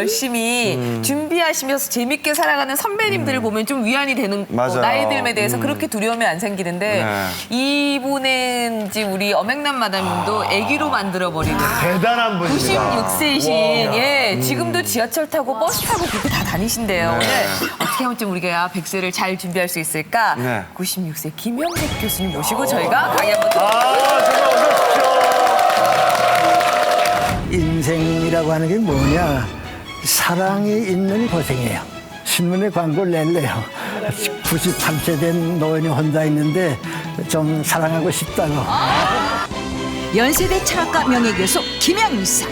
열심히 준비하시면서 재밌게 살아가는 선배님들을 보면 좀 위안이 되는 나이 듦에 대해서 그렇게 두려움이 안 생기는데 이분은 지금 우리 엄앵란 마담님도 아기로 만들어버리는 대단한 분이다. 96세이신 예, 지금도 지하철 타고 버스 타고 그렇게 다 다니신대요. 오늘 어떻게 하면 좀 우리가 100세를 잘 준비할 수 있을까? 96세 김영백 교수님 모시고 저희가 강의 한번 정말 어서 오십시오. 인생이라고 하는 게 뭐냐? 사랑이 있는 고생이에요. 신문에 광고를 낼래요. 98세 된 노인이 혼자 있는데 좀 사랑하고 싶다고. 연세대 철학과 명예교수 김영사.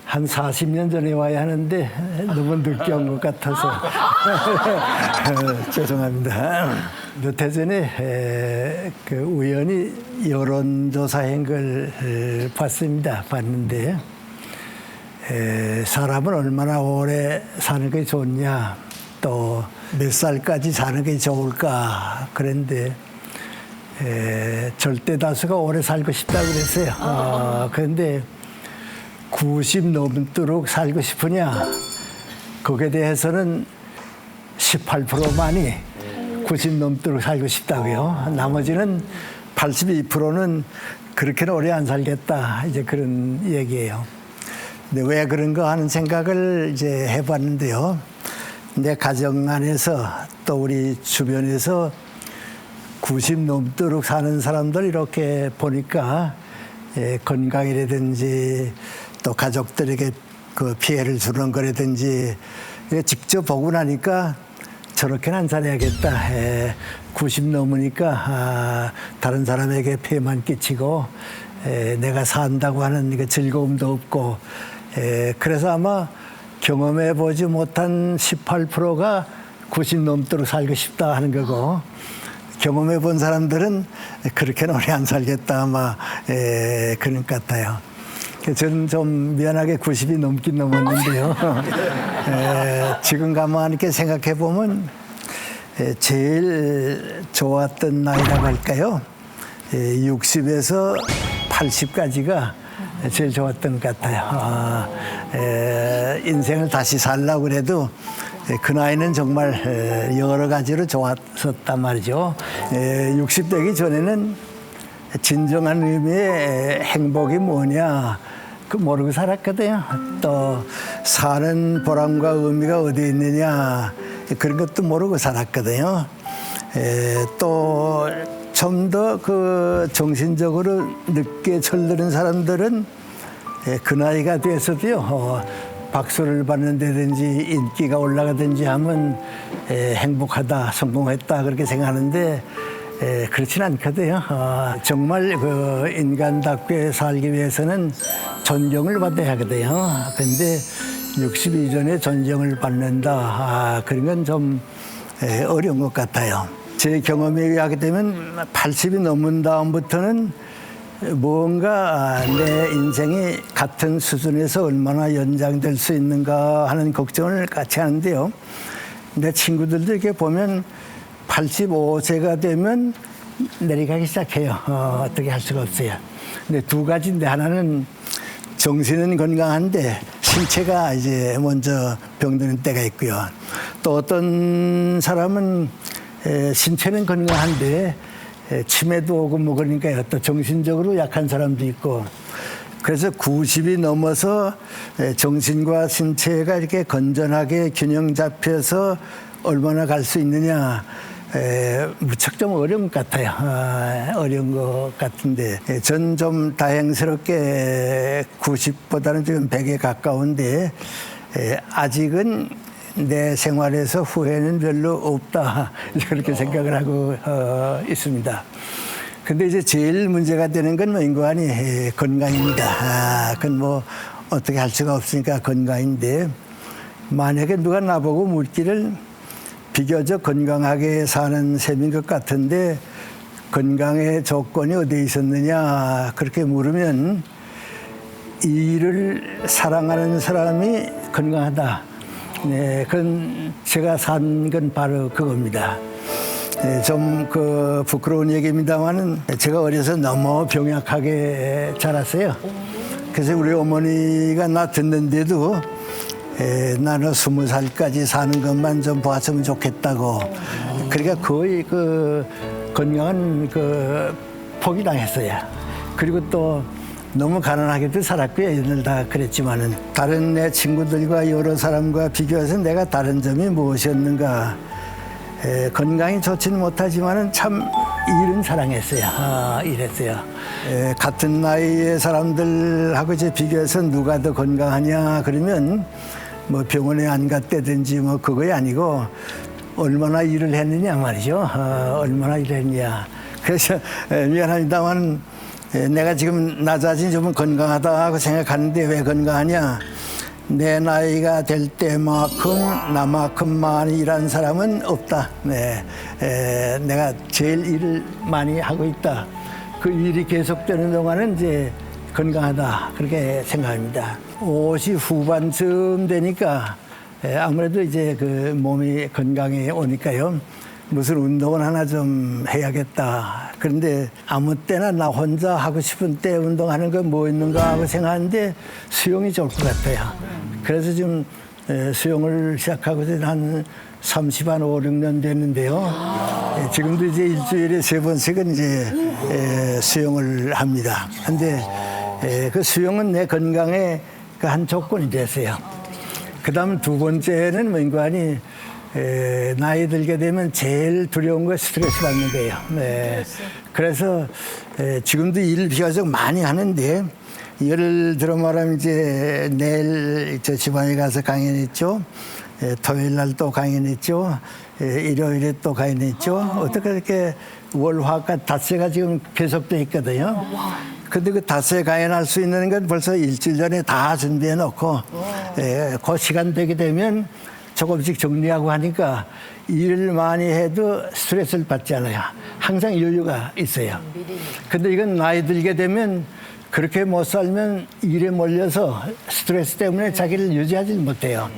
한 40년 전에 와야 하는데 너무 늦게 온 것 같아서 죄송합니다. 몇 해 전에 그 우연히 여론조사한 걸 봤는데 사람은 얼마나 오래 사는 게 좋냐, 또 몇 살까지 사는 게 좋을까 그런데 절대 다수가 오래 살고 싶다고 그랬어요. 그런데 90 넘도록 살고 싶으냐? 거기에 대해서는 18%만이 90 넘도록 살고 싶다고요. 나머지는 82%는 그렇게는 오래 안 살겠다. 이제 그런 얘기예요. 근데 왜 그런가 하는 생각을 이제 해봤는데요. 내 가정 안에서 또 우리 주변에서 90 넘도록 사는 사람들 이렇게 보니까 건강이라든지 또 가족들에게 그 피해를 주는 거라든지 직접 보고 나니까 저렇게는 안 살아야겠다. 90 넘으니까 다른 사람에게 피해만 끼치고 내가 산다고 하는 그 즐거움도 없고 그래서 아마 경험해보지 못한 18%가 90 넘도록 살고 싶다 하는 거고 경험해본 사람들은 그렇게는 오래 안 살겠다 아마 그런 것 같아요. 저는 좀 미안하게 90이 넘긴 넘었는데요. 지금 가만히 이렇게 생각해보면 제일 좋았던 나이라고 할까요? 60에서 80까지가 제일 좋았던 것 같아요. 인생을 다시 살려고 그래도 그 나이는 정말 여러 가지로 좋았었단 말이죠. 60되기 전에는 진정한 의미의 행복이 뭐냐 그 모르고 살았거든요. 또 사는 보람과 의미가 어디에 있느냐 그런 것도 모르고 살았거든요. 또 좀 더 그 정신적으로 늦게 철드는 사람들은 그 나이가 돼서도요 박수를 받는다든지 인기가 올라가든지 하면 행복하다, 성공했다 그렇게 생각하는데 그렇진 않거든요. 정말 그 인간답게 살기 위해서는 존경을 받아야 하거든요. 그런데 60 이전에 존경을 받는다 그런 건 좀 어려운 것 같아요. 제 경험에 의하게 되면 80이 넘은 다음부터는 뭔가 내 인생이 같은 수준에서 얼마나 연장될 수 있는가 하는 걱정을 같이 하는데요. 내 친구들도 이렇게 보면 85세가 되면 내려가기 시작해요. 어떻게 할 수가 없어요. 근데 두 가지인데 하나는 정신은 건강한데 신체가 이제 먼저 병드는 때가 있고요. 또 어떤 사람은 신체는 건강한데 치매도 오고 뭐 그러니까 또 정신적으로 약한 사람도 있고 그래서 90이 넘어서 정신과 신체가 이렇게 건전하게 균형 잡혀서 얼마나 갈 수 있느냐 무척 좀 어려운 것 같아요. 어려운 것 같은데 전 좀 다행스럽게 90보다는 지금 100에 가까운데 아직은 내 생활에서 후회는 별로 없다 그렇게 생각을 하고 있습니다. 근데 이제 제일 문제가 되는 건 뭐 인간이 건강입니다. 그건 뭐 어떻게 할 수가 없으니까 건강인데 만약에 누가 나보고 묻기를 비교적 건강하게 사는 셈인 것 같은데 건강의 조건이 어디에 있었느냐 그렇게 물으면 일을 사랑하는 사람이 건강하다. 네, 그건 제가 산 건 바로 그겁니다. 좀 그 부끄러운 얘기입니다만은 제가 어려서 너무 병약하게 자랐어요. 그래서 우리 어머니가 나 듣는데도 나는 20살까지 사는 것만 좀 봤으면 좋겠다고. 그러니까 거의 그 건강한 그 포기당했어요. 그리고 또 너무 가난하게도 살았고요. 얘들 다 그랬지만은 다른 내 친구들과 여러 사람과 비교해서 내가 다른 점이 무엇이었는가. 건강이 좋지는 못하지만은 참 일은 사랑했어요. 이랬어요. 같은 나이의 사람들하고 이제 비교해서 누가 더 건강하냐 그러면 뭐 병원에 안 갔다든지 뭐 그거야 아니고 얼마나 일을 했느냐 말이죠. 얼마나 일을 했냐. 그래서 미안합니다만 내가 지금 나 자신이 좀 건강하다고 생각하는데 왜 건강하냐. 내 나이가 될 때만큼 나만큼 많이 일한 사람은 없다. 네. 내가 제일 일을 많이 하고 있다. 그 일이 계속되는 동안은 이제 건강하다. 그렇게 생각합니다. 50 후반쯤 되니까 아무래도 이제 그 몸이 건강해 오니까요. 무슨 운동을 하나 좀 해야겠다. 그런데 아무 때나 나 혼자 하고 싶은 때 운동하는 거 뭐 있는가 하고 생각하는데 수영이 좋을 것 같아요. 그래서 좀 수영을 시작하고 한 5, 6년 됐는데요. 지금도 이제 일주일에 3번씩은 이제 수영을 합니다. 근데 그 수영은 내 건강에 그 한 조건이 됐어요. 그 다음 두 번째는 뭔가 하니 나이 들게 되면 제일 두려운 건 스트레스 받는 거예요. 네. 그래서 지금도 일을 비교적 많이 하는데 예를 들어 말하면 이제 내일 저 지방에 가서 강연했죠. 토요일 날 또 강연했죠. 일요일에 또 강연했죠. 어떻게 이렇게 월화가 닷새가 지금 계속돼 있거든요. 근데 그 닷새 강연할 수 있는 건 벌써 일주일 전에 다 준비해 놓고 그 시간 되게 되면 조금씩 정리하고 하니까 일을 많이 해도 스트레스를 받지 않아요. 항상 여유가 있어요. 근데 이건 나이 들게 되면 그렇게 못 살면 일에 몰려서 스트레스 때문에 자기를 유지하지 못해요.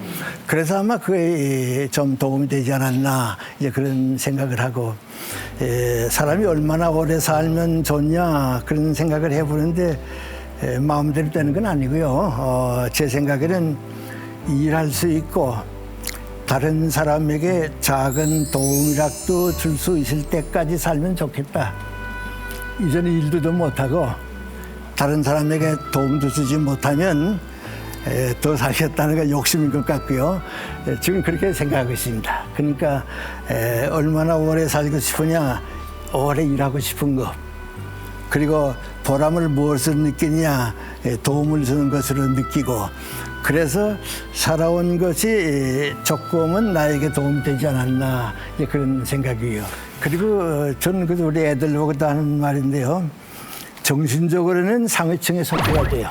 그래서 아마 그게 좀 도움이 되지 않았나 이제 그런 생각을 하고 사람이 얼마나 오래 살면 좋냐 그런 생각을 해보는데 마음대로 되는 건 아니고요. 제 생각에는 일할 수 있고 다른 사람에게 작은 도움이라도 줄 수 있을 때까지 살면 좋겠다. 이전에 일도 더 못하고 다른 사람에게 도움도 주지 못하면 더 살겠다는 건 욕심인 것 같고요. 지금 그렇게 생각하고 있습니다. 그러니까 얼마나 오래 살고 싶으냐, 오래 일하고 싶은 것. 그리고 보람을 무엇으로 느끼냐, 도움을 주는 것으로 느끼고 그래서 살아온 것이 조금은 나에게 도움이 되지 않았나 이제 그런 생각이에요. 그리고 저는 그 우리 애들 보고도 하는 말인데요. 정신적으로는 상위층에 속해야 돼요.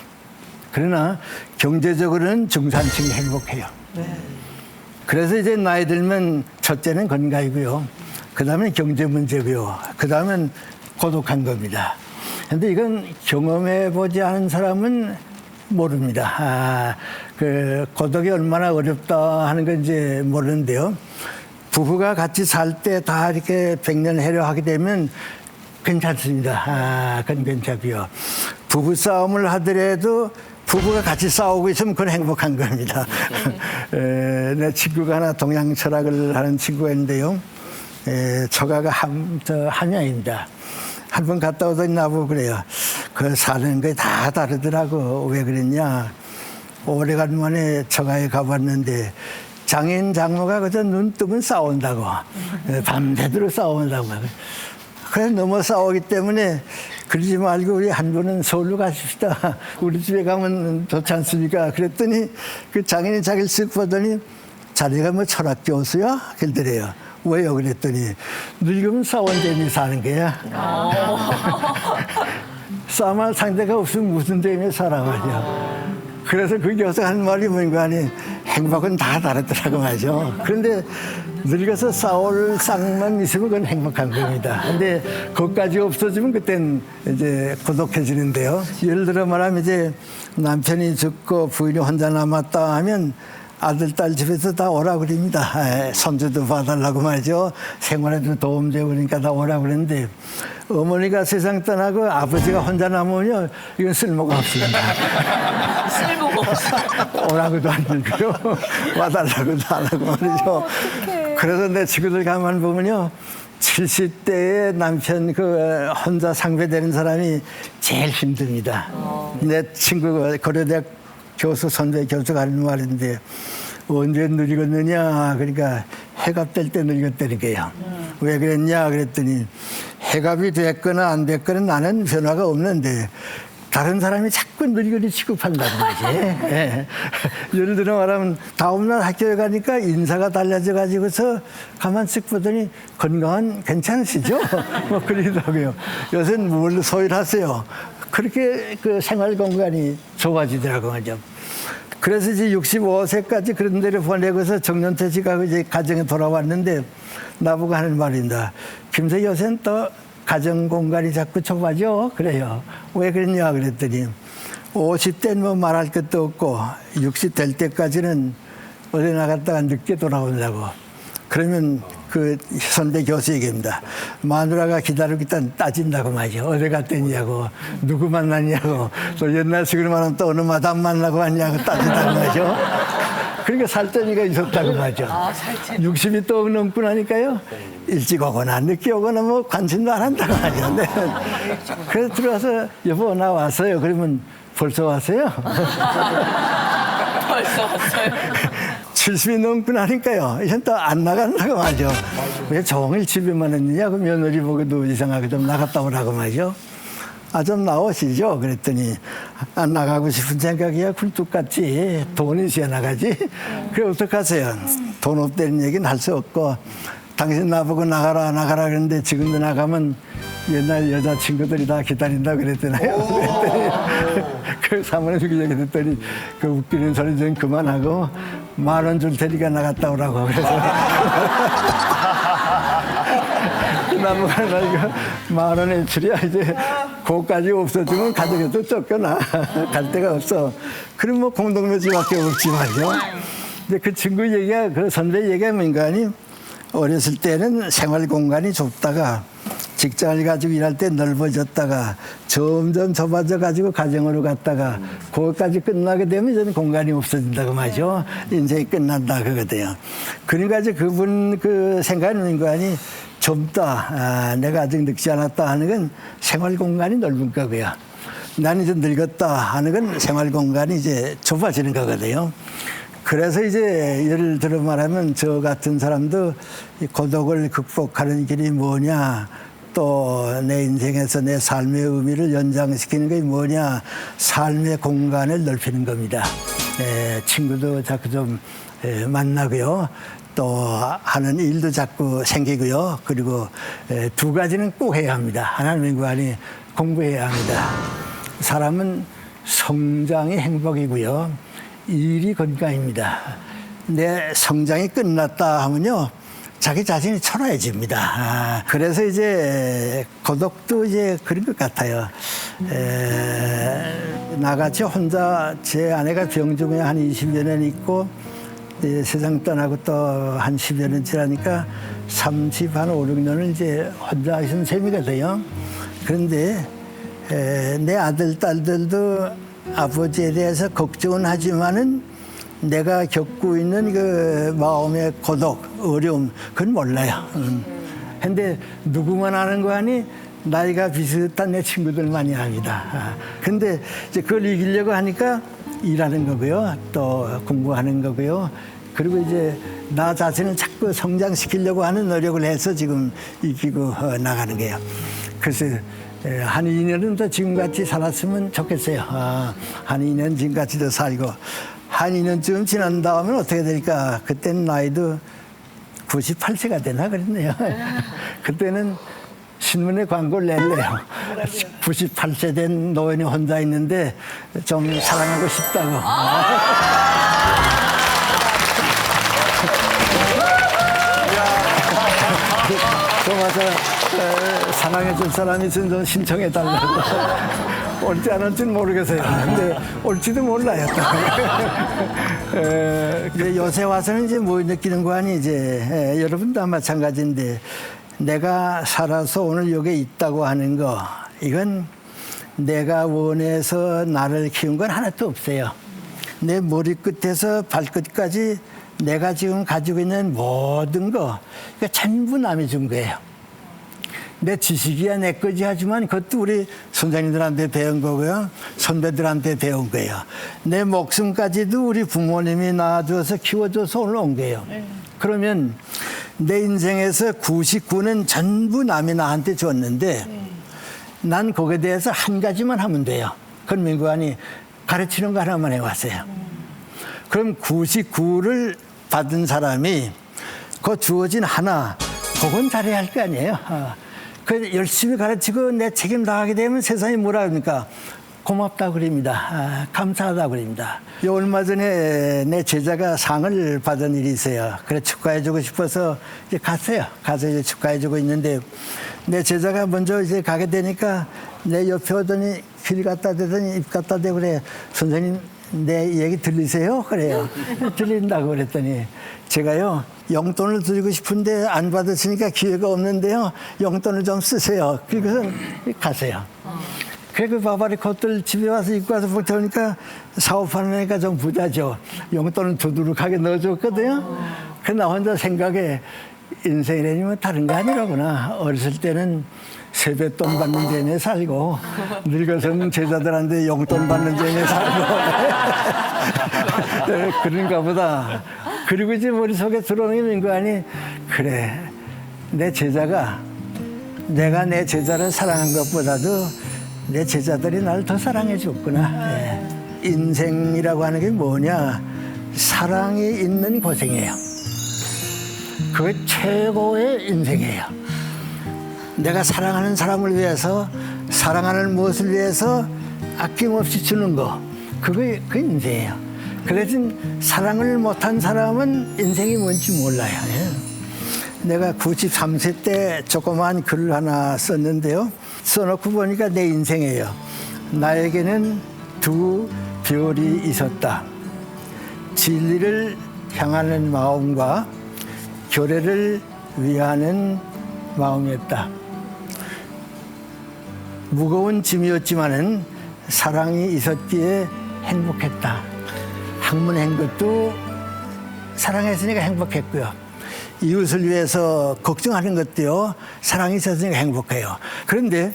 그러나 경제적으로는 중산층이 행복해요. 그래서 이제 나이 들면 첫째는 건강이고요. 그 다음에 경제 문제고요. 그 다음엔 고독한 겁니다. 근데 이건 경험해보지 않은 사람은 모릅니다. 그 고독이 얼마나 어렵다 하는 건 이제 모르는데요. 부부가 같이 살 때 다 이렇게 백년해려 하게 되면 괜찮습니다. 그건 괜찮고요. 부부 싸움을 하더라도 부부가 같이 싸우고 있으면 그건 행복한 겁니다. 내 친구가 하나 동양 철학을 하는 친구가 있는데요. 처가가 함양입니다. 한 번 갔다 오더니 나보고 그래요. 그 사는 게 다 다르더라고. 왜 그랬냐. 오래간만에 처가에 가봤는데 장인 장모가 그저 눈 뜨면 싸운다고. 밤새도록 싸운다고. 그래서 너무 싸우기 때문에 그러지 말고 우리 한 번은 서울로 가십시다. 우리 집에 가면 좋지 않습니까? 그랬더니 그 장인이 자기를 쓱 보더니 자네가 뭐 철학 교수야? 그러더래요. 왜요? 그랬더니 늙으면 싸운 재미 사는 거야. 싸움할 상대가 없으면 무슨 재미에 살아가냐. 그래서 그 교수가 한 말이 뭔가 하니 행복은 다 다르더라고 말이죠. 그런데 늙어서 싸울 쌍만 있으면 그건 행복한 겁니다. 근데 그것까지 없어지면 그땐 이제 고독해지는데요. 예를 들어 말하면 이제 남편이 죽고 부인이 혼자 남았다 하면 아들, 딸 집에서 다 오라 그럽니다. 손주도 봐달라고 말이죠. 생활에도 도움 되고 그러니까 다 오라 그랬는데 어머니가 세상 떠나고 아버지가 혼자 남으면요. 이건 쓸모가 없습니다. 쓸모가 없어. 오라고도 안 들고요. 와달라고도 안 하고 말이죠. 그래서 내 친구들 가만 보면요. 70대에 남편 혼자 상배되는 사람이 제일 힘듭니다. 내 친구가 고려대학 교수, 선배 교수가 하는 말인데 언제 늙었느냐. 그러니까 해갑 될 때 늙었다는 거예요. 왜 그랬냐 그랬더니 해갑이 됐거나 안 됐거나 나는 변화가 없는데 다른 사람이 자꾸 늙은이 취급한다는 거지. 예. 예를 들어 말하면 다음날 학교에 가니까 인사가 달라져 가지고서 가만 쓱 보더니 건강은 괜찮으시죠? 뭐 그러더라고요. 요새는 뭘 소일하세요. 그렇게 그 생활 공간이 좋아지더라고요. 하죠. 그래서 이제 65세까지 그런 데를 보내고서 정년퇴직하고 이제 가정에 돌아왔는데 나보고 하는 말입니다. 김새 요새는 또 가정 공간이 자꾸 좁아져. 그래요. 왜 그랬냐 그랬더니 50대는 뭐 말할 것도 없고 60 될 때까지는 어디 나갔다가 늦게 돌아온다고. 그러면 그 선배 교수 얘기입니다. 마누라가 기다리고 있다 따진다고 말이죠. 어디 갔더냐고, 누구 만났냐고, 또 옛날식으로 말하면 또 어느 마담 만나고 왔냐고 따진다고 말이죠. 그러니까 살쪄니가 있었다고 말이죠. 60이 또 넘고 나니까요. 일찍 오거나 늦게 오거나 뭐 관심도 안 한다고 하죠. 네. 그래서 들어와서 여보 나 왔어요. 그러면 벌써 왔어요? 벌써 왔어요. 70이 넘고 나니까요. 이젠 또 안 나간다고 하죠. 왜 종일 집에만 있느냐고 며느리 보고도 이상하게 좀 나갔다 오라고 말이죠. 아, 좀 나오시죠. 그랬더니 안 나가고 싶은 생각이야 굴뚝 같지. 돈이 있어야 나가지. 그래 어떡하세요. 돈 없다는 얘기는 할 수 없고 당신 나보고 나가라 그랬는데 지금도 나가면 옛날 여자친구들이 다 기다린다 그랬잖아요. 그랬더니 그 사모님이 그 얘기 듣더니 그 웃기는 소리 좀 그만하고 10,000원 줄 테니까 나갔다 오라고. 그래서 나무가 나이가 10,000원 엔출이야. 이제 그거까지 없어지면 가정에도 쫓겨나. 갈 데가 없어. 그럼 뭐 공동묘지밖에 없지 말이죠. 근데 그 친구 얘기가 그 선배 얘기가 뭔가 하니 어렸을 때는 생활 공간이 좁다가 직장을 가지고 일할 때 넓어졌다가 점점 좁아져 가지고 가정으로 갔다가 그것까지 끝나게 되면 이제는 공간이 없어진다고 말이죠. 인생이 끝난다 그거대요. 그러니까 이제 그분 그 생각하는 거니 좁다. 내가 아직 늙지 않았다 하는 건 생활 공간이 넓은 거고요. 나는 이제 늙었다 하는 건 생활 공간이 이제 좁아지는 거거든요. 그래서 이제 예를 들어 말하면 저 같은 사람도 이 고독을 극복하는 길이 뭐냐, 또 내 인생에서 내 삶의 의미를 연장시키는 게 뭐냐, 삶의 공간을 넓히는 겁니다. 친구도 자꾸 좀 만나고요. 또 하는 일도 자꾸 생기고요. 그리고 두 가지는 꼭 해야 합니다. 하나는 맹구하니 공부해야 합니다. 사람은 성장이 행복이고요. 일이 건강입니다. 내 성장이 끝났다 하면요. 자기 자신이 초라해집니다. 그래서 이제 고독도 이제 그런 것 같아요. 나같이 혼자 제 아내가 병 중에 한 20여 년 있고 세상 떠나고 또 한 10여 년 지나니까 30, 한 5, 6년을 이제 혼자 있은 셈이가 돼요. 그런데 내 아들, 딸들도 아버지에 대해서 걱정은 하지만은 내가 겪고 있는 그 마음의 고독, 어려움, 그건 몰라요. 근데 누구만 아는 거 아니? 나이가 비슷한 내 친구들만이 압니다. 근데 이제 그걸 이기려고 하니까 일하는 거고요. 또 공부하는 거고요. 그리고 이제 나 자신을 자꾸 성장시키려고 하는 노력을 해서 지금 이기고 나가는 거예요. 그래서 한 2년은 더 지금같이 살았으면 좋겠어요. 한 2년 지금같이 더 살고 한 2년쯤 지난 다음에 어떻게 될까? 그때는 나이도 98세가 되나 그랬네요. 그때는 신문에 광고를 낼래요. 98세 된 노인이 혼자 있는데 좀 사랑하고 싶다고. 또 와서 사랑해줄 사람이 있으면 좀 신청해달라고. 옳지 않을지는 모르겠어요. 근데 옳지도 몰라요. 이제 요새 와서는 이제 뭐 느끼는 거 아니 이제 여러분 다 마찬가지인데 내가 살아서 오늘 여기 있다고 하는 거 이건 내가 원해서 나를 키운 건 하나도 없어요. 내 머리끝에서 발끝까지 내가 지금 가지고 있는 모든 거 이거 전부 남이 준 거예요. 내 지식이야 내 거지 하지만 그것도 우리 선생님들한테 배운 거고요. 선배들한테 배운 거예요. 내 목숨까지도 우리 부모님이 낳아줘서 키워줘서 오늘 온 거예요. 그러면 내 인생에서 99는 전부 남이 나한테 줬는데 난 거기에 대해서 한 가지만 하면 돼요. 그럼 민구안이 가르치는 거 하나만 해왔어요. 그럼 99를 받은 사람이 그 주어진 하나 그건 잘해야 할 거 아니에요. 그 열심히 가르치고 내 책임 다하게 되면 세상이 뭐라 그럽니까? 고맙다고 그럽니다. 감사하다고 그럽니다. 얼마 전에 내 제자가 상을 받은 일이 있어요. 그래 축하해주고 싶어서 이제 갔어요. 가서 이제 축하해주고 있는데 내 제자가 먼저 이제 가게 되니까 내 옆에 오더니 길 갖다 대더니 입 갖다 대고 그래. 선생님 내 얘기 들리세요? 그래요. 들린다고 그랬더니 제가요 용돈을 드리고 싶은데 안 받으시니까 기회가 없는데요 용돈을 좀 쓰세요. 그래서 가세요. 그래 그 바바리 겉들 집에 와서 입고 와서 보니까 사업하는 애가 좀 부자죠. 용돈은 두두룩하게 넣어줬거든요. 그래 나 혼자 생각에 인생이라면 다른 거 아니라구나. 어렸을 때는 세뱃돈 받는 데에 살고 늙어서는 제자들한테 용돈 받는 데에 살고 그런가 보다. 그리고 이제 머릿속에 들어오는 게 민구안이 그래 내 제자가 내가 내 제자를 사랑한 것보다도 내 제자들이 나를 더 사랑해 줬구나. 인생이라고 하는 게 뭐냐 사랑이 있는 고생이에요. 그게 최고의 인생이에요. 내가 사랑하는 사람을 위해서 사랑하는 무엇을 위해서 아낌없이 주는 거 그게 그 인생이에요. 그래서 사랑을 못한 사람은 인생이 뭔지 몰라요. 내가 93세 때 조그마한 글을 하나 썼는데요. 써놓고 보니까 내 인생이에요. 나에게는 두 별이 있었다. 진리를 향하는 마음과 교례를 위하는 마음이었다. 무거운 짐이었지만은 사랑이 있었기에 행복했다. 학문한 것도 사랑했으니까 행복했고요. 이웃을 위해서 걱정하는 것도요. 사랑이 있었으니까 행복해요. 그런데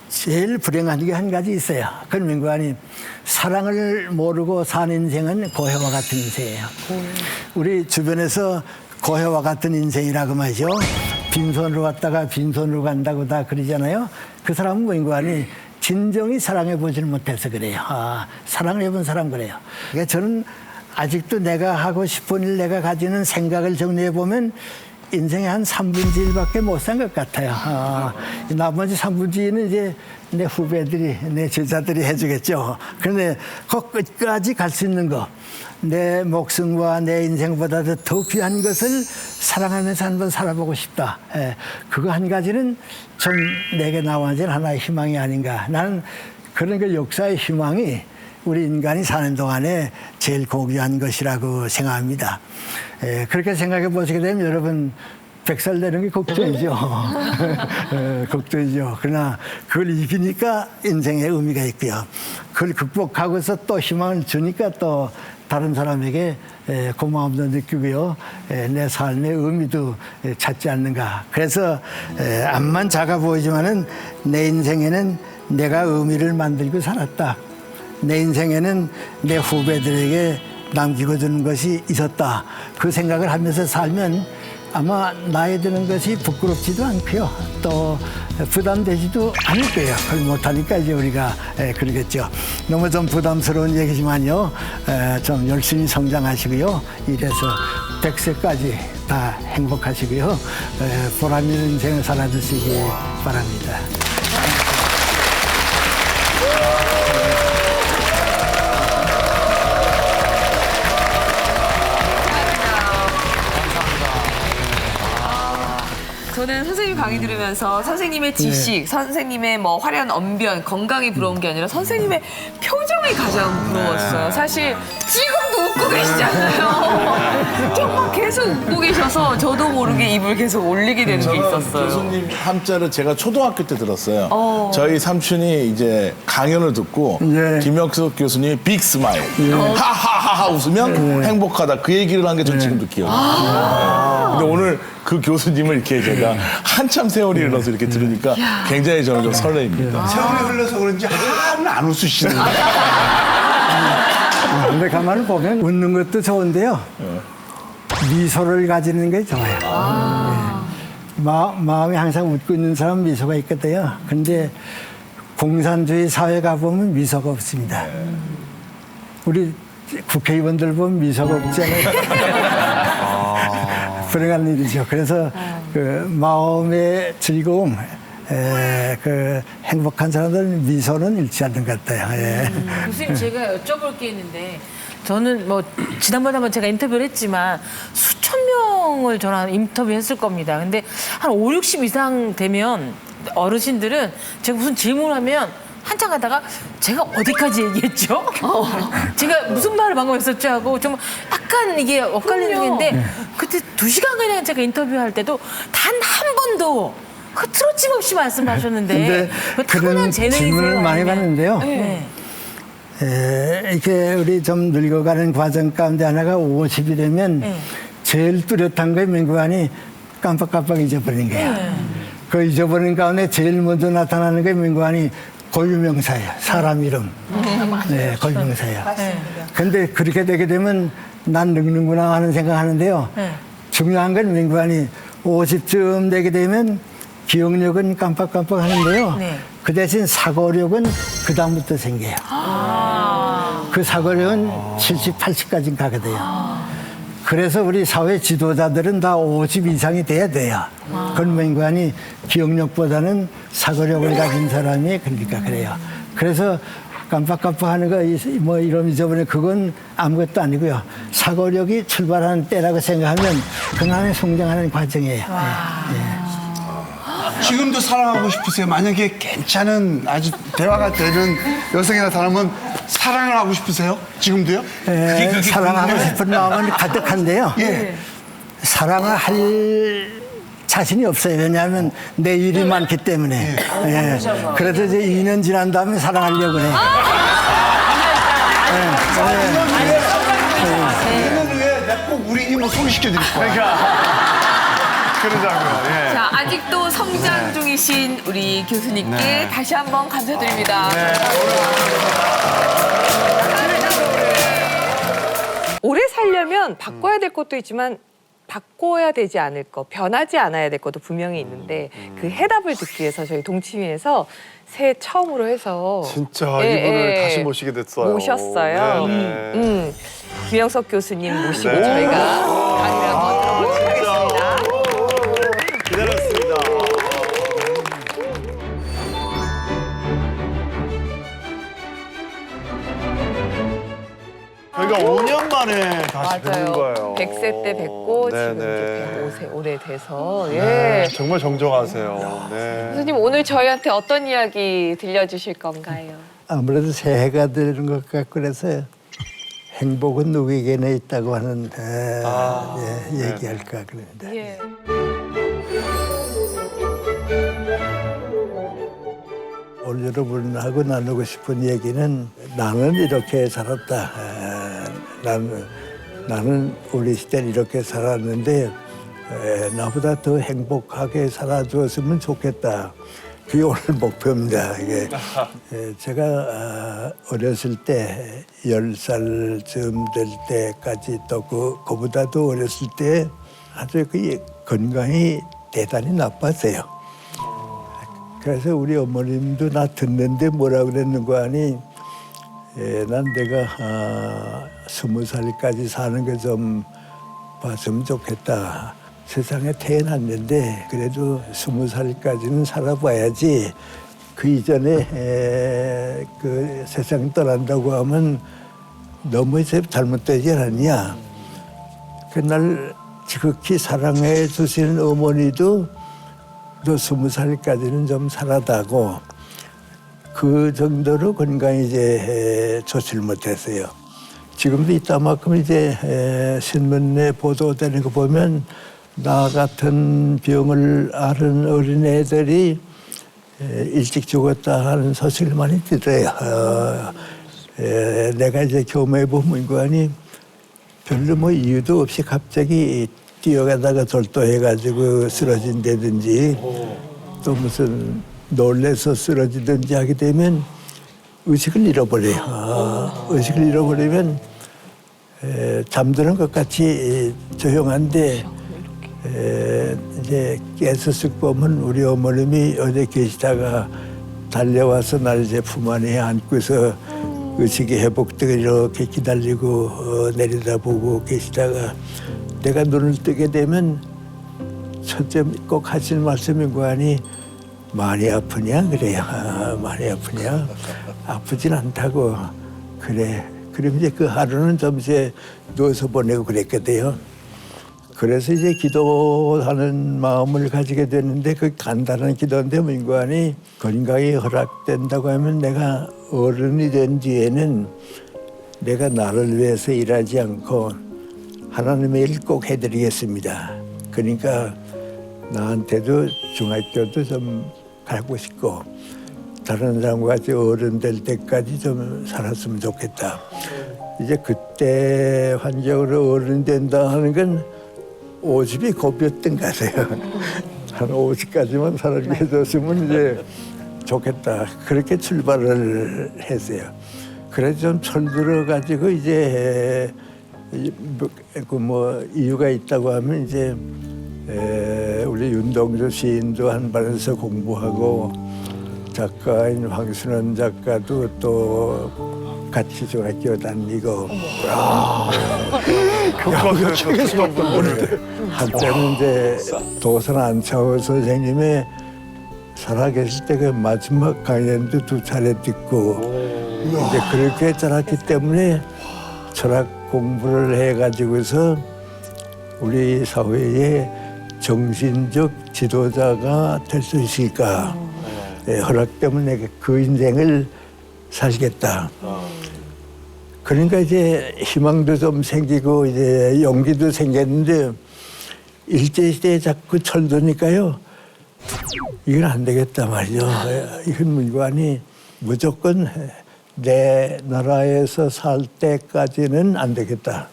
제일 불행한 게 한 가지 있어요. 그건 민구안이 사랑을 모르고 산 인생은 고해와 같은 인생이에요. 우리 주변에서 고해와 같은 인생이라고 말이죠. 빈손으로 갔다가 빈손으로 간다고 다 그러잖아요. 그 사람은 민구안이 진정히 사랑해보지는 못해서 그래요. 사랑을 해본 사람 그래요. 그러니까 저는 아직도 내가 하고 싶은 일, 내가 가지는 생각을 정리해보면 인생의 한 3분의 1밖에 못 산 것 같아요. 나머지 3분의 2는 이제 내 후배들이, 내 제자들이 해주겠죠. 그런데 그 끝까지 갈 수 있는 거, 내 목숨과 내 인생보다도 더 귀한 것을 사랑하면서 한번 살아보고 싶다. 그거 한 가지는 좀 내게 나와진 하나의 희망이 아닌가. 나는 그런 그 역사의 희망이 우리 인간이 사는 동안에 제일 고귀한 것이라고 생각합니다. 그렇게 생각해 보시게 되면 여러분 100살 되는 게 걱정이죠. 걱정이죠. 그러나 그걸 이기니까 인생의 의미가 있고요. 그걸 극복하고서 또 희망을 주니까 또 다른 사람에게 고마움도 느끼고요. 내 삶의 의미도 찾지 않는가. 그래서 암만 작아 보이지만은 내 인생에는 내가 의미를 만들고 살았다. 내 인생에는 내 후배들에게 남기고 주는 것이 있었다. 그 생각을 하면서 살면 아마 나이 드는 것이 부끄럽지도 않고요. 또 부담되지도 않을 거예요. 그걸 못하니까 이제 우리가 그러겠죠. 너무 좀 부담스러운 얘기지만요. 좀 열심히 성장하시고요. 이래서 100세까지 다 행복하시고요. 보람 있는 인생을 살아주시기 바랍니다. 저는 선생님 강의 들으면서 선생님의 지식, 선생님의 뭐 화려한 언변, 건강이 부러운 게 아니라 선생님의 표정이 가장 부러웠어요. 사실 지금도 웃고 계시잖아요. 정말 계속 웃고 계셔서 저도 모르게 입을 계속 올리게 되는 게 있었어요. 교수님 함자를 제가 초등학교 때 들었어요. 저희 삼촌이 이제 강연을 듣고 예. 김영석 교수님이 빅 스마일, 하하하하 웃으면 행복하다 그 얘기를 한 게 전 지금도 기억나요. 근데 오늘 그 교수님을 이렇게 제가 한참 세월이 흘러서 이렇게 들으니까 굉장히 저는 좀 설레입니다. 세월이 흘러서 그런지 하나는 안 웃으시는 거예요. 근데 가만히 보면 웃는 것도 좋은데요. 미소를 가지는 게 좋아요. 네. 마음이 항상 웃고 있는 사람은 미소가 있거든요. 근데 공산주의 사회 가보면 미소가 없습니다. 우리 국회의원들 보면 미소가 없잖아요. 불행한 일이죠. 그래서 그 마음의 즐거움, 그 행복한 사람들은 미소는 잃지 않는 것 같아요. 예. 교수님 제가 여쭤볼 게 있는데 저는 뭐 지난번에 한번 제가 인터뷰를 했지만 수천 명을 저랑 인터뷰했을 겁니다. 근데 한 5, 60 이상 되면 어르신들은 제가 무슨 질문을 하면 한참 가다가 제가 어디까지 얘기했죠? 제가 무슨 말을 방금 했었죠? 하고 좀 약간 이게 엇갈리는 게 있는데 그때 2시간 가량 제가 인터뷰할 때도 단 한 번도 흐트러짐 없이 말씀하셨는데 근데 타고난 그런 재능이세요? 질문을 많이 아니면? 받는데요. 네. 이렇게 우리 좀 늙어가는 과정 가운데 하나가 50이 되면 제일 뚜렷한 게 민구안이 깜빡깜빡 잊어버린 거예요. 그 잊어버린 가운데 제일 먼저 나타나는 게 민구안이 고유명사예요. 사람 이름. 네, 고유명사예요. 근데 그렇게 되게 되면 난 늙는구나 하는 생각하는데요. 중요한 건 민구안이 50쯤 되게 되면 기억력은 깜빡깜빡 하는데요. 네. 그 대신 사고력은 그다음부터 생겨요. 그 사고력은 70, 80까지 가거든요. 그래서 우리 사회 지도자들은 다 50 이상이 돼야 돼요. 그런 민관이 기억력보다는 사고력을 가진 사람이 그러니까 그래요. 그래서 깜빡깜빡 하는 거, 뭐 이런 잊어버리는 그건 아무것도 아니고요. 사고력이 출발하는 때라고 생각하면 그만의 성장하는 과정이에요. 지금도 사랑하고 싶으세요? 만약에 괜찮은 아주 대화가 되는 여성이 나타나면 사랑을 하고 싶으세요? 지금도요? 사랑하고 싶은 마음은 가득한데요. 예. 사랑을 할 자신이 없어요. 왜냐하면 내 일이 많기 때문에. 예. 그래서 이제 2년 지난 다음에 사랑하려고 그래요. 이런 후에 내가 꼭 우리 힘을 소개시켜드릴 거야. 그런 장면. 예. 자, 아직도 성장 중이신 우리 교수님께 다시 한번 감사드립니다. 오래 살려면 바꿔야 될 것도 있지만 바꿔야 되지 않을 것, 변하지 않아야 될 것도 분명히 있는데 그 해답을 듣기 위해서 저희 동치미에서 새해 처음으로 해서 진짜 이분을 다시 모시게 됐어요. 모셨어요. 네네. 김영석 교수님 모시고 네. 저희가 강의를 한번 들어보도록 하겠습니다. 기다렸습니다. 저희가 5년 만에 다시 뵙는 거예요. 100세 때 뵙고 지금 네네. 이제 105세 올해 돼서 네, 정말 정정하세요. 네. 교수님 오늘 저희한테 어떤 이야기 들려주실 건가요? 아무래도 새해가 되는 것 같고 그래서 행복은 누구에게나 있다고 하는 얘기할까 그런데. 예. 오늘 여러분하고 나누고 싶은 얘기는 나는 이렇게 살았다. 나는 우리 시대를 이렇게 살았는데 나보다 더 행복하게 살아주었으면 좋겠다. 그게 오늘 목표입니다. 이게 제가 어렸을 때 10살쯤 될 때까지 또 그보다도 어렸을 때 아주 그 건강이 대단히 나빴어요. 그래서 우리 어머님도 나 듣는데 뭐라 그랬는 거 아니? 난 내가 20살까지 사는 거 좀 봤으면 좋겠다. 세상에 태어났는데 그래도 20살까지는 살아봐야지. 그 이전에 그 세상 떠난다고 하면 너무 잘못되지 않느냐. 그날 지극히 사랑해 주시는 어머니도 20살까지는 좀 살았다고 그 정도로 건강이 이제 좋지를 못했어요. 지금도 이따만큼 이제 신문에 보도되는 거 보면 나 같은 병을 앓은 어린애들이 일찍 죽었다 하는 소식을 많이 들어요. 내가 이제 교매부문관이 별로 뭐 이유도 없이 갑자기 뛰어가다가 절도해가지고 쓰러진다든지 또 무슨 놀래서 쓰러지든지 하게 되면 의식을 잃어버려요. 의식을 잃어버리면 잠드는 것 같이 조용한데 이제 깨서 쓱 보면 우리 어머님이 어디 계시다가 달려와서 날 이제 품 안에 안고서 의식이 회복되고 이렇게 기다리고 내려다보고 계시다가 내가 눈을 뜨게 되면 첫째 꼭 하실 말씀인 거 아니 많이 아프냐 그래요. 많이 아프냐? 아프진 않다고 그래. 그럼 이제 그 하루는 좀 이제 누워서 보내고 그랬거든요. 그래서 이제 기도하는 마음을 가지게 됐는데 그 간단한 기도인데 민관이 건강이 허락된다고 하면 내가 어른이 된 뒤에는 내가 나를 위해서 일하지 않고 하나님의 일 꼭 해드리겠습니다. 그러니까 나한테도 중학교도 좀 가고 싶고 다른 사람과 같이 어른 될 때까지 좀 살았으면 좋겠다. 이제 그때 환경으로 어른 된다 하는 건 50이 고비였던 것 같아요. 한 50까지만 살게 해줬으면 이제 좋겠다. 그렇게 출발을 했어요. 그래서 좀 철들어가지고 이제 뭐 이유가 있다고 하면 이제 우리 윤동주 시인도 한반에서 공부하고 작가인 황순원 작가도 또 같이 중학교 다니고 한때는 이제 도선 안차호 선생님의 살아계실 때 그 마지막 강연도 2차례 듣고 이제 그렇게 자랐기 때문에 철학 공부를 해가지고서 우리 사회의 정신적 지도자가 될 수 있을까. 허락 때문에 그 인생을 살겠다. 그러니까 이제 희망도 좀 생기고 이제 용기도 생겼는데 일제시대에 자꾸 철드니까요. 이건 안 되겠다 말이죠. 이건 문관이 무조건 내 나라에서 살 때까지는 안 되겠다.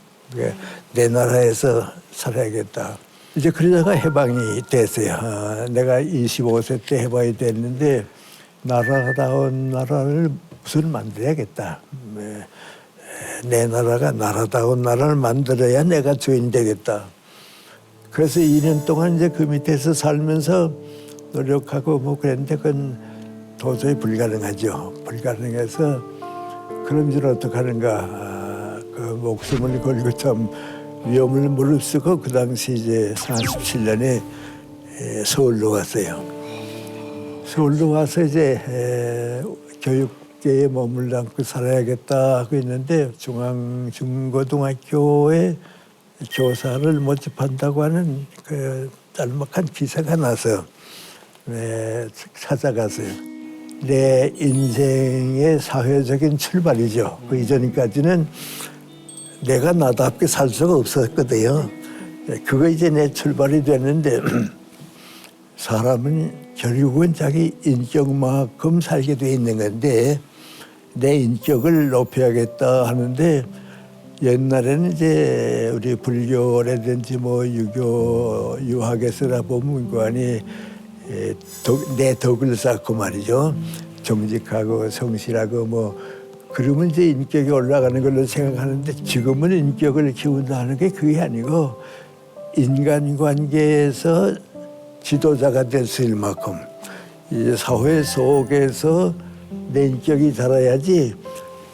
내 나라에서 살아야겠다. 이제 그러다가 해방이 됐어요. 내가 25세 때 해방이 됐는데 나라다운 나라를 무슨 만들어야겠다. 내 나라가 나라다운 나라를 만들어야 내가 주인 되겠다. 그래서 2년 동안 이제 그 밑에서 살면서 노력하고 뭐 그랬는데 그건 도저히 불가능하죠. 불가능해서 그럼 이제 어떡하는가. 그 목숨을 걸고 참 위험을 무릅쓰고 그 당시 이제 47년에 서울로 왔어요. 서울로 와서 이제 교육계에 몸을 담고 살아야겠다 하고 있는데 중앙중고등학교에 교사를 모집한다고 하는 그 짤막한 기사가 나서 찾아갔어요. 내 인생의 사회적인 출발이죠. 그 이전까지는 내가 나답게 살 수가 없었거든요. 그거 이제 내 출발이 됐는데 사람은 결국은 자기 인격만큼 살게 돼 있는 건데 내 인격을 높여야겠다 하는데 옛날에는 이제 우리 불교라든지 뭐 유교 유학에서나 보면 문관이 내 덕을 쌓고 말이죠. 정직하고 성실하고 뭐 그러면 이제 인격이 올라가는 걸로 생각하는데 지금은 인격을 키운다는 게 그게 아니고 인간관계에서 지도자가 될 수 있을 만큼 이 사회 속에서 내 인격이 자라야지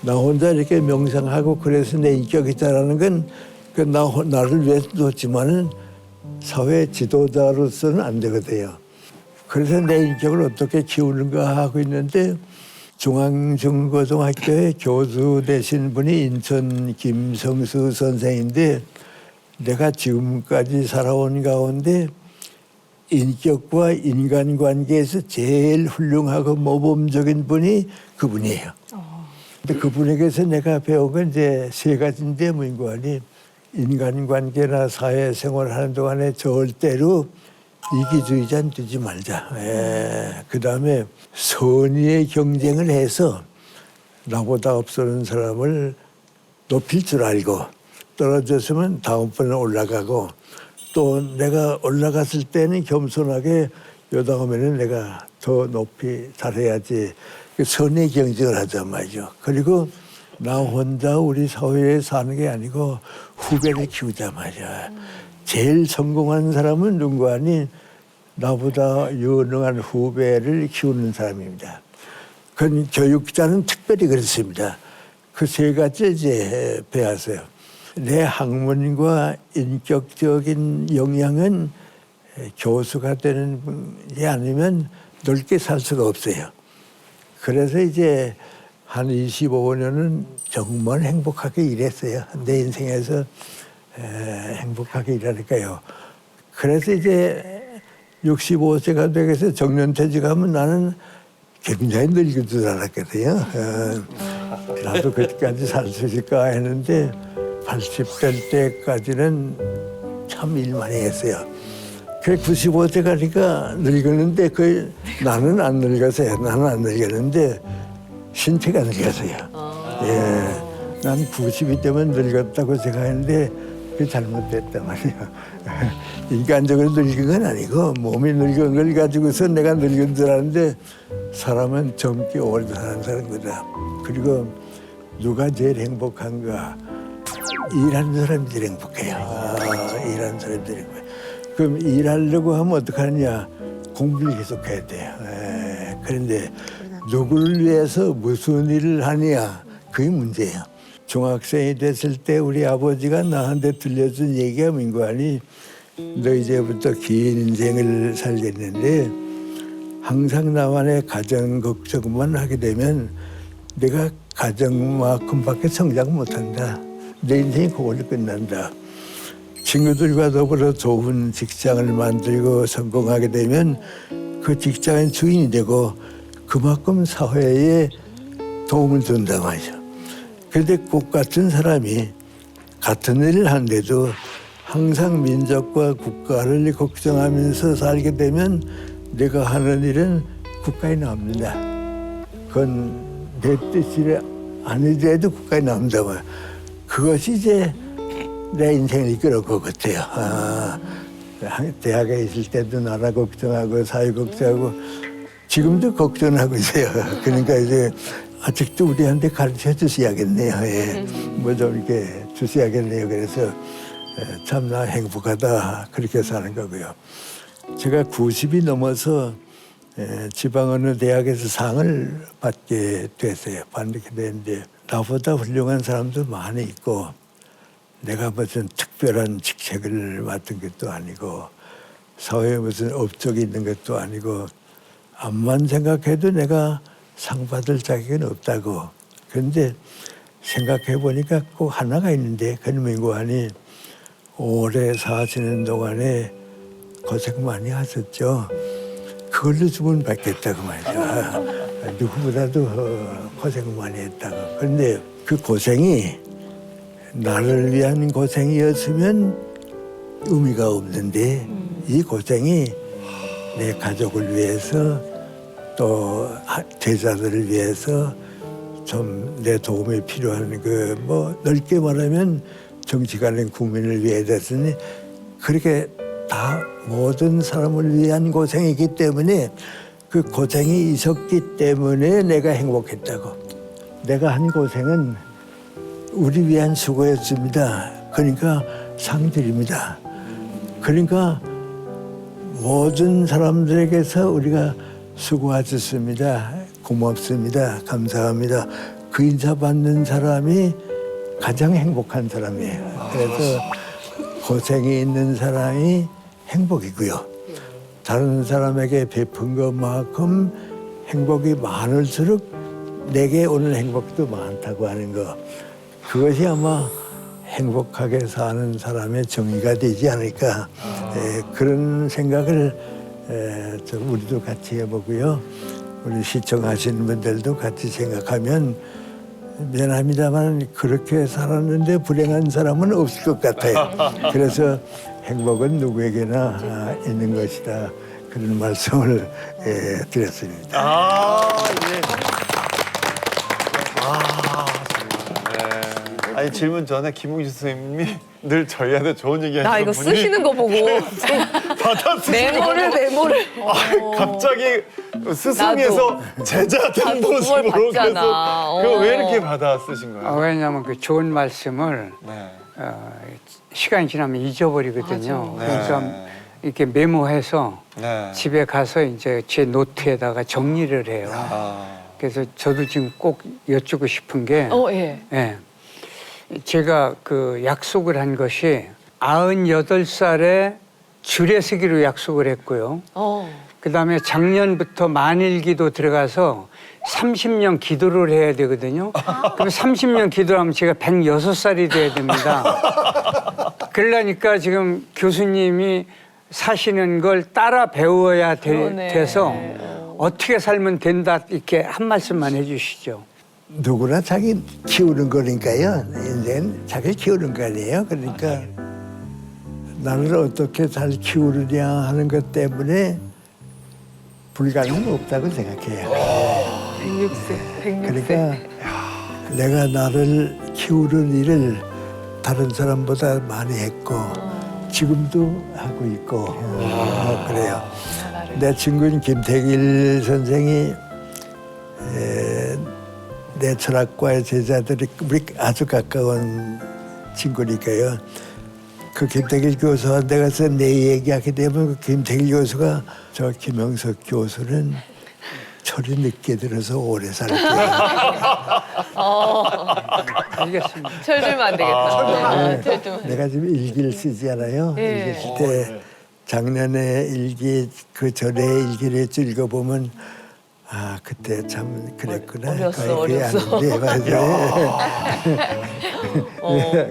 나 혼자 이렇게 명상하고 그래서 내 인격이 자라는 건 그 나를 위해서 놓지만은 사회 지도자로서는 안 되거든요. 그래서 내 인격을 어떻게 키우는가 하고 있는데 중앙중고등학교의 교수 되신 분이 인천 김성수 선생인데 내가 지금까지 살아온 가운데 인격과 인간관계에서 제일 훌륭하고 모범적인 분이 그분이에요. 근데 그분에게서 내가 배운 건 이제 세 가지인데 무인관이 인간관계나 사회생활 하는 동안에 절대로 이기주의자는 되지 말자. 그다음에 선의의 경쟁을 해서 나보다 앞서는 사람을 높일 줄 알고 떨어졌으면 다음번에 올라가고 또 내가 올라갔을 때는 겸손하게 요다음에는 내가 더 높이 잘해야지 선의 경쟁을 하자 말이죠. 그리고 나 혼자 우리 사회에 사는 게 아니고 후배를 키우자 말이야. 제일 성공한 사람은 누구 아니 나보다 유능한 후배를 키우는 사람입니다. 그 교육자는 특별히 그렇습니다. 그 세 가지 이제 배웠어요. 내 학문과 인격적인 역량은 교수가 되는 게 아니면 넓게 살 수가 없어요. 그래서 이제 한 25년은 정말 행복하게 일했어요. 내 인생에서 행복하게 일하니까요. 그래서 이제 65세가 되겠어 정년퇴직하면 나는 굉장히 늙은 줄 알았거든요. 나도 그때까지 살 수 있을까 했는데 80될 때까지는 참 일 많이 했어요. 그 95세 가니까 늙었는데 나는 안 늙었어요. 나는 안 늙었는데 신체가 늙었어요. 예, 난 90이 되면 늙었다고 생각했는데 그게 잘못됐단 말이야. 인간적으로 늙은 건 아니고 몸이 늙은 걸 가지고서 내가 늙은 줄 아는데 사람은 젊게 오래 사는 사는 거다. 그리고 누가 제일 행복한가? 일하는 사람들이 행복해요. 일하는 사람들이 행복해요. 그럼 일하려고 하면 어떡하느냐? 공부를 계속해야 돼요. 그런데 누구를 위해서 무슨 일을 하느냐? 그게 문제예요. 중학생이 됐을 때 우리 아버지가 나한테 들려준 얘기가 민관이 너 이제부터 긴 인생을 살겠는데 항상 나만의 가정 걱정만 하게 되면 내가 가정만큼밖에 성장 못한다. 내 인생이 그걸로 끝난다. 친구들과 더불어 좋은 직장을 만들고 성공하게 되면 그 직장의 주인이 되고 그만큼 사회에 도움을 준다 말이죠. 그런데 꼭 같은 사람이 같은 일을 하는데도 항상 민족과 국가를 걱정하면서 살게 되면 내가 하는 일은 국가에 남는다. 그건 내 뜻이 아니더라도 국가에 남는다. 그것이 이제 내 인생을 이끌어올 것 같아요. 대학에 있을 때도 나라 걱정하고 사회 걱정하고 지금도 걱정하고 있어요. 그러니까 이제 아직도 우리한테 가르쳐 주셔야겠네요. 예. 뭐 좀 이렇게 주셔야겠네요. 그래서 참 나 행복하다 그렇게 사는 거고요. 제가 90이 넘어서 지방 어느 대학에서 상을 받게 됐어요. 받게 됐는데 나보다 훌륭한 사람도 많이 있고 내가 무슨 특별한 직책을 맡은 것도 아니고 사회에 무슨 업적이 있는 것도 아니고 암만 생각해도 내가 상 받을 자격은 없다고. 그런데 생각해 보니까 꼭 하나가 있는데 근민관이 오래 사시는 동안에 고생 많이 하셨죠. 그걸로 주문 받겠다고 말이죠. 누구보다도 고생 많이 했다고. 그런데 그 고생이 나를 위한 고생이었으면 의미가 없는데 이 고생이 내 가족을 위해서 또 제자들을 위해서 좀 내 도움이 필요한 뭐 넓게 말하면 정치가는 국민을 위해 됐으니 그렇게 다 모든 사람을 위한 고생이기 때문에 그 고생이 있었기 때문에 내가 행복했다고. 내가 한 고생은 우리 위한 수고였습니다. 그러니까 상 드립니다. 그러니까 모든 사람들에게서 우리가 수고하셨습니다. 고맙습니다. 감사합니다. 그 인사 받는 사람이 가장 행복한 사람이에요. 그래서 고생이 있는 사람이 행복이고요. 다른 사람에게 베푼 것만큼 행복이 많을수록 내게 오는 행복도 많다고 하는 거. 그것이 아마 행복하게 사는 사람의 정의가 되지 않을까. 그런 생각을 좀 우리도 같이 해보고요. 우리 시청하시는 분들도 같이 생각하면 미안합니다만 그렇게 살았는데 불행한 사람은 없을 것 같아요. 그래서 행복은 누구에게나 있는 것이다. 그런 말씀을 드렸습니다. 예. 네. 아니 질문 전에 김웅진 선생님이 늘 저희한테 좋은 얘기 하시는 나 이거 쓰시는 거 보고 받아 쓰시는 거 메모를 갑자기 스승에서 제자 된 그걸 모습으로 봤잖아. 그래서 그거 왜 이렇게 받아 쓰신 거예요? 왜냐하면 그 좋은 말씀을 네. 시간이 지나면 잊어버리거든요. 맞아요. 그러니까 이렇게 메모해서 네. 집에 가서 이제 제 노트에다가 정리를 해요. 그래서 저도 지금 꼭 여쭙고 싶은 게 예. 예. 제가 그 약속을 한 것이 98살에 주례서기로 약속을 했고요. 그다음에 작년부터 만일기도 들어가서 30년 기도를 해야 되거든요. 그럼 30년 기도하면 제가 106살이 돼야 됩니다. 그러니까 지금 교수님이 사시는 걸 따라 배워야 돼서 어떻게 살면 된다 이렇게 한 말씀만 해주시죠. 누구나 자기 키우는 거니까요. 인생은 자기 키우는 거 아니에요. 그러니까 나를 어떻게 잘 키우느냐 하는 것 때문에 불가능은 없다고 생각해요. 106세. 그러니까 내가 나를 키우는 일을 다른 사람보다 많이 했고 지금도 하고 있고 그래요. 내 친구인 김태길 선생이 내 철학과의 제자들이 우리 아주 가까운 친구니까요. 그 김태길 교수한테 가서 내 얘기하게 되면 그 김태길 교수가 저 김영석 교수는 철이 늦게 들어서 오래 살게요. 알겠습니다. 철 들면 안 되겠다. 철 들면. 내가 지금 일기를 쓰잖아요. 일기 쓸 때 작년에 일기 그 전에 일기를 읽어보면 아 그때 참 그랬구나. 어렸어. 아닌데 맞아요.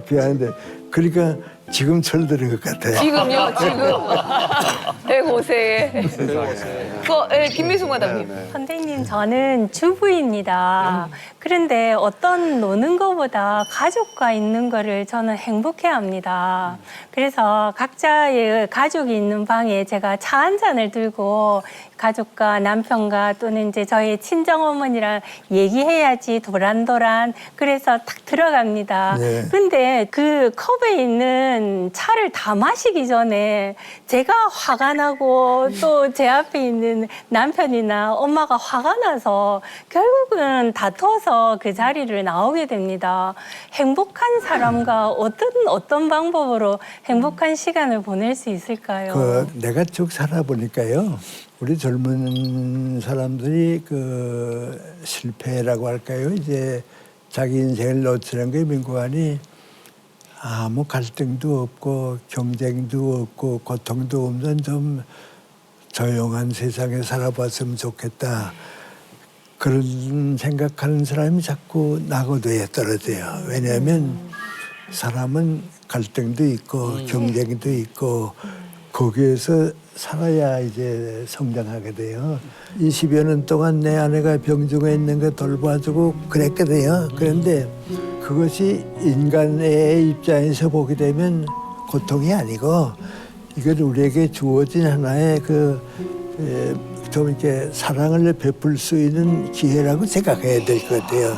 그게 아닌데 그러니까 지금 철드는 것 같아요. 지금요? 지금? 105세에. 김미숙 마담님. 선생님, 저는 주부입니다. 그런데 어떤 노는 것보다 가족과 있는 거를 저는 행복해합니다. 그래서 각자의 가족이 있는 방에 제가 차 한 잔을 들고 가족과 남편과 또는 이제 저희 친정어머니랑 얘기해야지 도란도란 그래서 탁 들어갑니다. 네. 근데 그 컵에 있는 차를 다 마시기 전에 제가 화가 나고 또 제 앞에 있는 남편이나 엄마가 화가 나서 결국은 다퉈서 그 자리를 나오게 됩니다. 행복한 사람과 어떤 방법으로 행복한 시간을 보낼 수 있을까요? 내가 쭉 살아보니까요. 우리 젊은 사람들이 그 실패라고 할까요? 이제 자기 인생을 놓치는 게 민구하니 아무 갈등도 없고 경쟁도 없고 고통도 없는 좀 조용한 세상에 살아봤으면 좋겠다. 그런 생각하는 사람이 자꾸 낙오도에 떨어져요. 왜냐하면 사람은 갈등도 있고 경쟁도 있고 거기에서 살아야 이제 성장하게 돼요. 20여 년 동안 내 아내가 병중에 있는 거 돌봐주고 그랬거든요. 그런데 그것이 인간의 입장에서 보게 되면 고통이 아니고 이건 우리에게 주어진 하나의 좀 이렇게 사랑을 베풀 수 있는 기회라고 생각해야 될 것 같아요.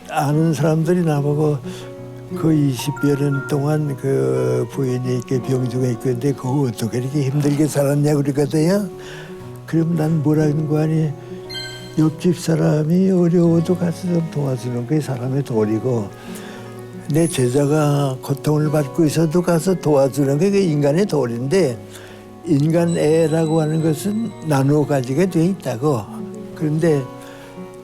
아는 사람들이 나보고 그 20여 년 동안 그 부인이 이렇게 병중에 있고 있는데 그거 어떻게 이렇게 힘들게 살았냐고 그러거든요. 그러면 난 뭐라는 거 아니 옆집 사람이 어려워도 가서 좀 도와주는 게 사람의 도리고 내 제자가 고통을 받고 있어도 가서 도와주는 게 인간의 도리인데 인간애라고 하는 것은 나누어 가지게 돼 있다고. 그런데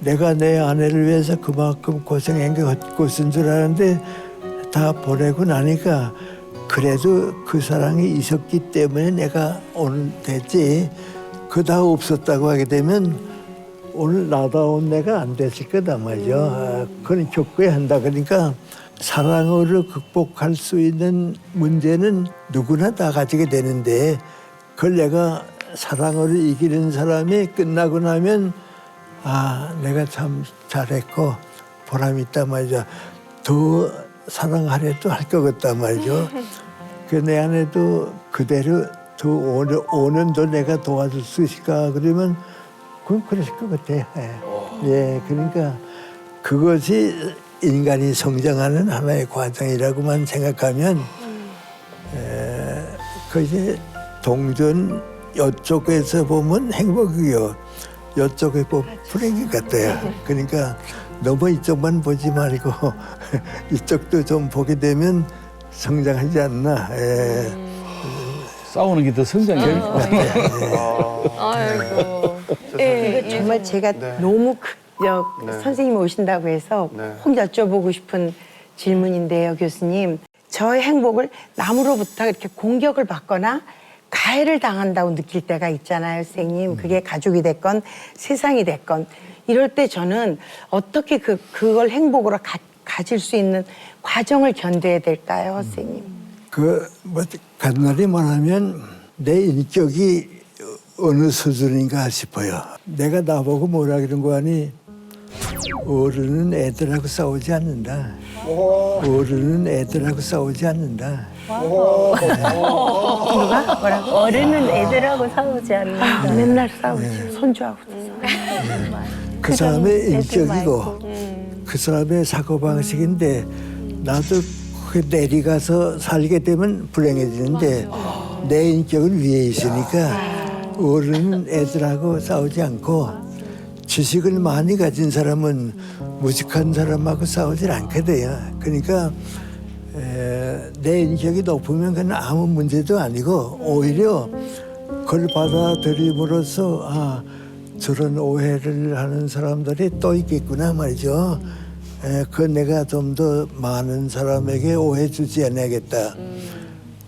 내가 내 아내를 위해서 그만큼 고생한 게 헛것인 줄 아는데 다 보내고 나니까 그래도 그 사랑이 있었기 때문에 내가 오늘 됐지. 그다 없었다고 하게 되면 오늘 나다운 내가 안 됐을 거다 말이죠. 그건 겪어야 한다. 그러니까 사랑으로 극복할 수 있는 문제는 누구나 다 가지게 되는데 그걸 내가 사랑으로 이기는 사람이 끝나고 나면 아 내가 참 잘했고 보람이 있단 말이죠. 더 사랑하려도 할 것 같단 말이죠. 그 내 안에도 그대로 더 5년도 내가 도와줄 수 있을까 그러면 그건 그랬을 것 같아요. 예, 그러니까 그것이 인간이 성장하는 하나의 과정이라고만 생각하면 그 이제 동전 이쪽에서 보면 행복이요. 이쪽에 보면 불행이 같아요. 그러니까 너무 이쪽만 보지 말고 이쪽도 좀 보게 되면 성장하지 않나. 예. 싸우는 게 더 성장이에요. 아이고. 이거 정말 제가 너무 선생님이 오신다고 해서 꼭 여쭤보고 싶은 질문인데요, 교수님. 저의 행복을 남으로부터 이렇게 공격을 받거나 가해를 당한다고 느낄 때가 있잖아요, 선생님. 그게 가족이 됐건 세상이 됐건. 이럴 때 저는 어떻게 그걸 행복으로 가질 수 있는 과정을 견뎌야 될까요, 선생님? 뭐 간단히 말하면 내 인격이 어느 수준인가 싶어요. 내가 나보고 뭐라 그런 거 아니? 어른은 애들하고 싸우지 않는다. 어른은 애들하고 싸우지 않는다. 누가? 뭐라고? 어른은 애들하고 싸우지 않는다. 맨날 싸우지. 손주하고도 그 사람의 인격이고 그 사람의 사고방식인데 나도 그 내리가서 살게 되면 불행해지는데 내 인격은 위에 있으니까 어른은 애들하고 싸우지 않고 지식을 많이 가진 사람은 무식한 사람하고 싸우질 않거든요. 그러니까 내 인격이 높으면 그건 아무 문제도 아니고 오히려 그걸 받아들임으로써 아 저런 오해를 하는 사람들이 또 있겠구나 말이죠. 그 내가 좀 더 많은 사람에게 오해 주지 않아야겠다.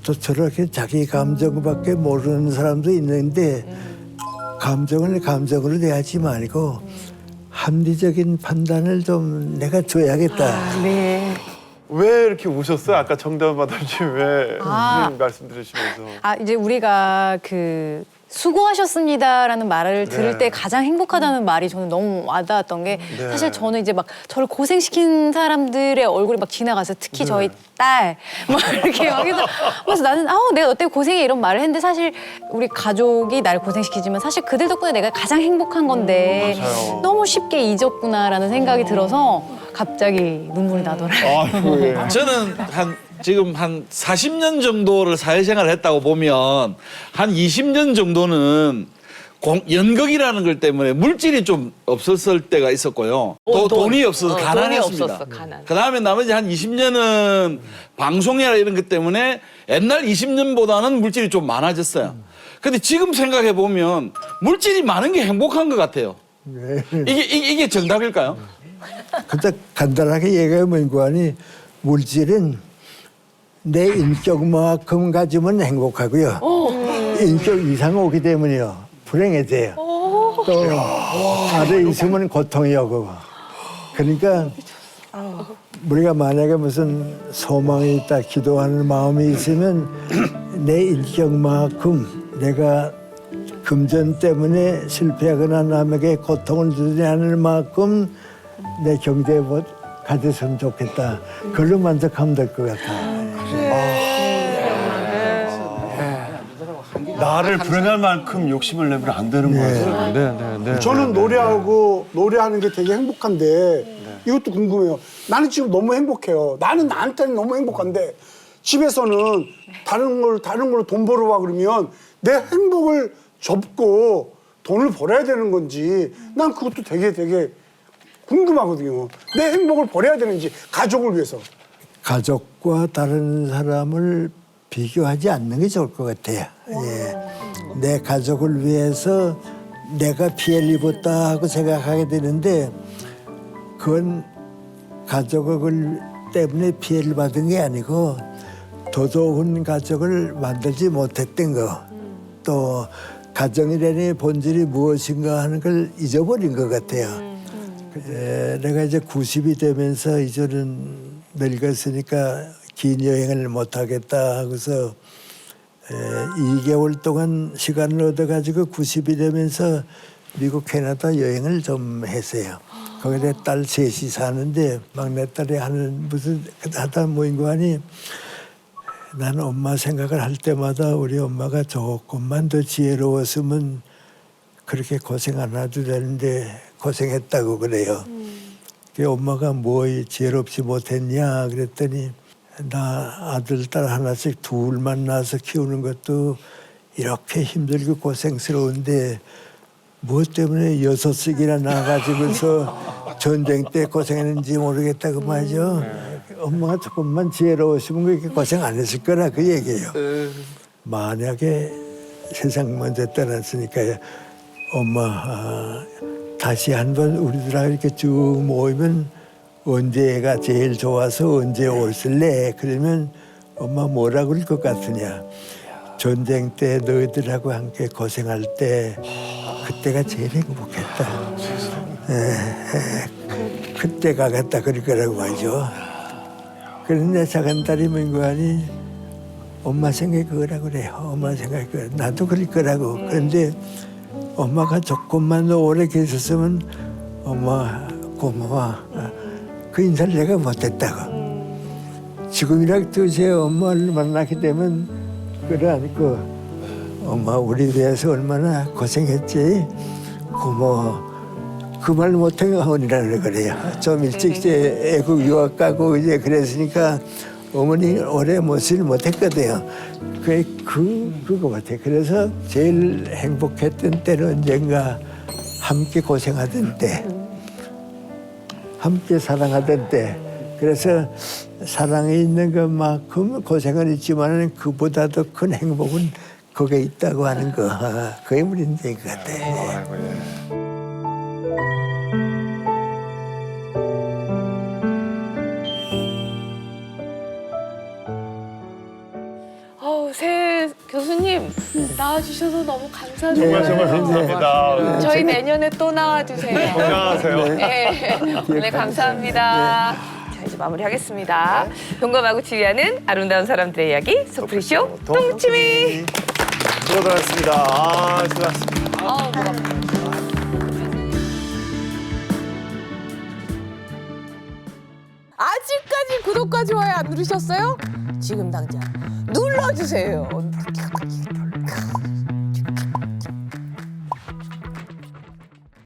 또 저렇게 자기 감정밖에 모르는 사람도 있는데 감정을 감정으로 대하지 말고 합리적인 판단을 좀 내가 줘야겠다. 네. 왜 이렇게 우셨어요? 아까 정다은 마담님 왜 선생님 말씀 들으시면서. 이제 우리가 그 수고하셨습니다라는 말을 들을 때 가장 행복하다는 말이 저는 너무 와닿았던 게 사실 저는 이제 막 저를 고생시킨 사람들의 얼굴이 막 지나가서 특히 저희 딸 막 이렇게 막 해서 그래서 나는 내가 너 때문에 고생해 이런 말을 했는데 사실 우리 가족이 날 고생시키지만 사실 그들 덕분에 내가 가장 행복한 건데 너무 쉽게 잊었구나라는 생각이 들어서 갑자기 눈물이 나더라고요. 저는 지금 한 40년 정도를 사회생활을 했다고 보면 한 20년 정도는 연극이라는 것 때문에 물질이 좀 없었을 때가 있었고요. 돈이 없어서 가난했습니다. 그 다음에 나머지 한 20년은 방송이나 이런 것 때문에 옛날 20년보다는 물질이 좀 많아졌어요. 근데 지금 생각해 보면 물질이 많은 게 행복한 것 같아요. 이게 정답일까요? 근데 간단하게 얘기하면 뭐하니 물질은 내 인격만큼 가지면 행복하고요. 인격 이상 오게 되면요 불행해져요. 또 아래 있으면 고통이 오고. 그러니까 우리가 만약에 무슨 소망이 있다 기도하는 마음이 있으면 내 인격만큼 내가 금전 때문에 실패하거나 남에게 고통을 주지 않을 만큼 내 경제에 가졌으면 좋겠다. 그걸로 만족하면 될 것 같아. 나를 불행할 만큼 욕심을 내면 안 되는 거예요. 저는 노래하는 게 되게 행복한데 이것도 궁금해요. 나는 지금 너무 행복해요. 나한테는 너무 행복한데 집에서는 다른 걸로 돈 벌어와 그러면 내 행복을 접고 돈을 벌어야 되는 건지 난 그것도 되게 궁금하거든요. 내 행복을 버려야 되는지 가족을 위해서. 가족과 다른 사람을 비교하지 않는 게 좋을 것 같아요. 예. 내 가족을 위해서 내가 피해를 입었다 하고 생각하게 되는데 그건 가족을 때문에 피해를 받은 게 아니고 더 좋은 가족을 만들지 못했던 거. 또 가정이라는 본질이 무엇인가 하는 걸 잊어버린 것 같아요. 내가 이제 90이 되면서 이제는 늙었으니까 긴 여행을 못 하겠다 하고서 2개월 동안 시간을 얻어가지고 90이 되면서 미국 캐나다 여행을 좀 했어요. 거기에 딸 셋이 사는데 막내딸이 하는 무슨 하다 모인 거 아니 나는 엄마 생각을 할 때마다 우리 엄마가 조금만 더 지혜로웠으면 그렇게 고생 안 해도 되는데 고생했다고 그래요. 그 엄마가 뭐 지혜롭지 못했냐 그랬더니 나 아들 딸 하나씩 둘만 낳아서 키우는 것도 이렇게 힘들고 고생스러운데 무엇 때문에 6씩이나 낳아가지고서 전쟁 때 고생했는지 모르겠다고 말이죠. 엄마가 조금만 지혜로웠으면 그렇게 고생 안 했을 거라 그 얘기예요. 만약에 세상 먼저 떠났으니까 엄마 다시 한번 우리들하고 이렇게 쭉 모이면 언제 애가 제일 좋아서 언제 올쓸래? 그러면 엄마 뭐라 그럴 것 같으냐? 전쟁 때 너희들하고 함께 고생할 때 그때가 제일 행복했다. 그때가 같다 그럴 거라고 말이죠. 그런데 작은 딸이 민구하니 엄마 생각이 그거라고 그래요. 엄마 생각이 그래. 나도 그럴 거라고. 그런데 엄마가 조금만 더 오래 계셨으면 엄마 고마워. 그 인사를 내가 못했다고. 지금이라도 제 엄마를 만나게 되면 그러니까 엄마 우리 위해서 얼마나 고생했지. 고마워. 그 말 못하면 어머니라고 그래요. 좀 일찍 이제 애국 유학 가고 이제 그랬으니까 어머니 오래 모시를 못했거든요. 그거 같아. 그래서 제일 행복했던 때는 언젠가 함께 고생하던 때, 함께 사랑하던 때. 그래서 사랑에 있는 것만큼 고생은 있지만 그보다도 큰 행복은 거기에 있다고 하는 거. 그게 우리 인생인 것 같아. 새 교수님 나와주셔서 너무 감사드려요. 정말 감사합니다. 저희 내년에 또 나와주세요. 건강하세요. 네. 오늘 감사합니다. 자, 이제 마무리하겠습니다. 동감하고 치유하는 아름다운 사람들의 이야기 속풀이쇼 똥치미. 수고하셨습니다. 수고하셨습니다. 아직까지 구독과 좋아요 안 누르셨어요? 지금 당장 눌러주세요.